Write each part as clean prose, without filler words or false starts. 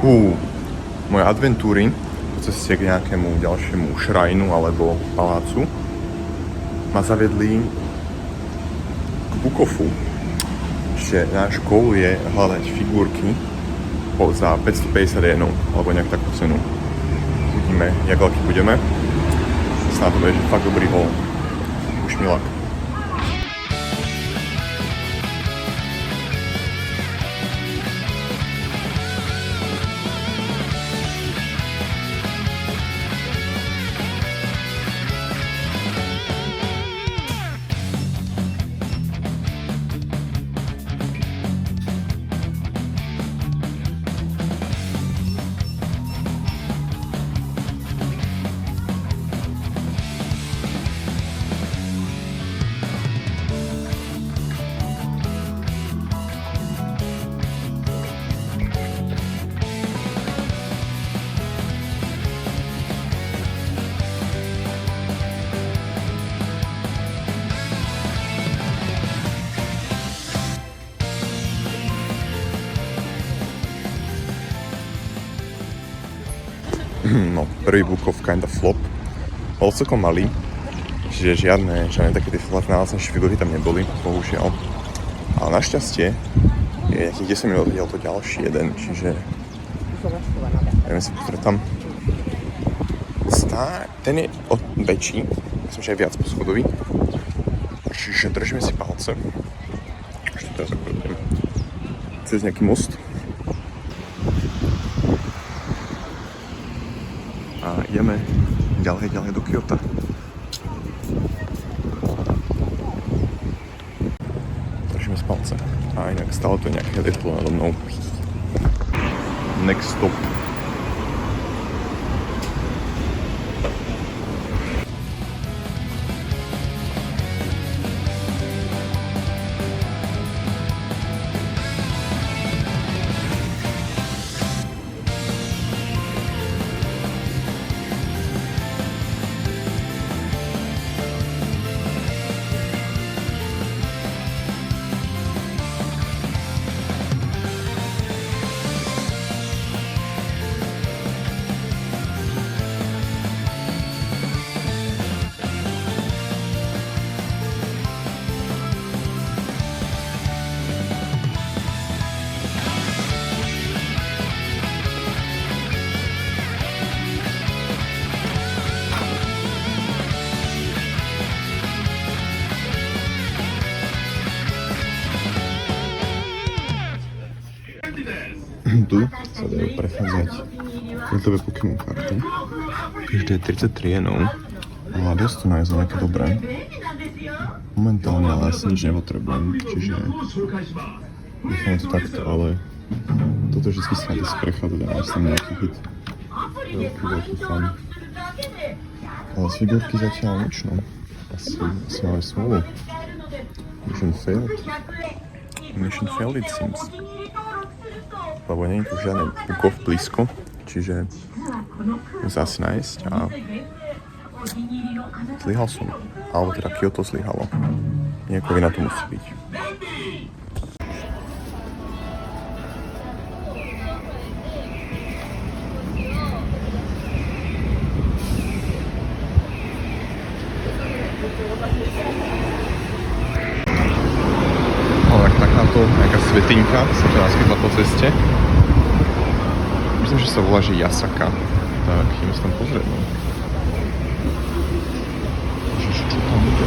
Moje adventúry po ceste k nejakému ďalšiemu šrajnu alebo palácu ma zaviedli k Bukofu. Ešte náš goal je hľadať figurky za 550 jenov, alebo nejak takú cenu. Uvidíme, jak veľký budeme. Snáď to bude, že fakt dobrý haul. Už milák. No, prvý Bukov kinda flop. Bol celkom malý, čiže žiadne také tie najlacnejšie figurky tam neboli, bohužiaľ. Ale našťastie je nejakých 10 minút videl to ďalší jeden, čiže neviem si pozrieť tam. Ten je väčší, myslím, že je viac poschodový, čiže držíme si palce. Ešte teraz akúrujem cez nejaký most. A ideme ďalej do Kyoto. Držíme si palce. A inak stále to je nejaké lietadlo nado mnou. Next stop. Tu sa dajú prechádzať jednotlivé Pokémon karty. Každé je 33 jenov. A dosť to nájsť nejaké dobré. Momentálne ale asi nič nepotrebujem, čiže nechám to takto, ale toto vždy sa nájde si prechádzať a nájsť tam nejaký hit. Veľký fan. Ale z figurky zatiaľ nič, no. Asi máme smolu. Mission failed it seems. Lebo nie je tu žiadny Bukov blízko, čiže musím asi nájsť a zlyhal som. Alebo teda Kyoto zlyhalo. Nejako vina to musí byť. Nejaká svetinka sa to naskytla po ceste. Myslím, že sa volá, že Yasaka. Tak, ideme sa tam pozrieť, no. Čo tam bude?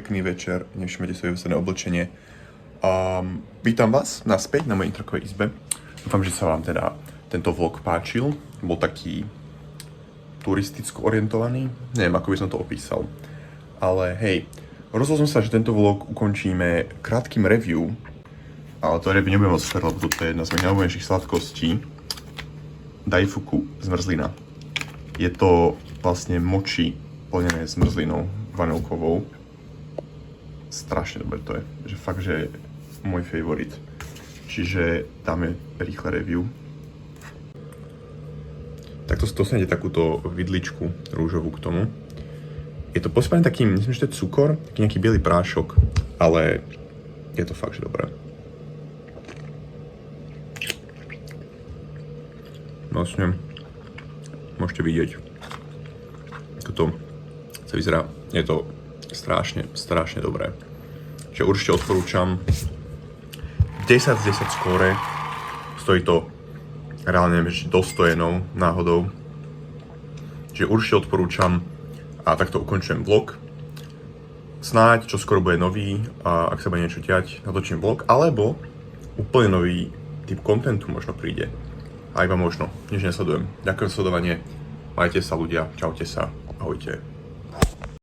pekný večer, nevšimnete svoje veselé oblečenie. Vítam vás naspäť na mojej intrakovej izbe. Dúfam, že sa vám teda tento vlog páčil. Bol taký turisticko orientovaný. Neviem, ako by som to opísal. Ale hej, rozhodol som sa, že tento vlog ukončíme krátkým review. Ale to review nebudem moc sferovať, lebo to je jedna z mojich najobľúbenejších sladkostí. Daifuku zmrzlina. Je to vlastne moči plnené zmrzlinou vanilkovou. Strašne dobre to je. Že fakt, že je môj favorit. Čiže dáme rýchle review. Takto si dostanete takúto vidličku rúžovú k tomu. Je to posypané takým, myslím, že to je cukor, taký nejaký biely prášok, ale je to fakt, že dobré. Vlastne môžete vidieť, ako to sa vyzerá. Je to strašne dobré. Čiže určite odporúčam. 10 z 10 skóre. Stojí to reálne dostojenou náhodou. Čiže určite odporúčam a takto ukončujem vlog. Snáď, čo skoro bude nový, a ak sa bude niečo diať, natočím vlog, alebo úplne nový typ kontentu možno príde. A iba možno, nič nesledujem. Ďakujem za sledovanie, majte sa ľudia, čaute sa, ahojte.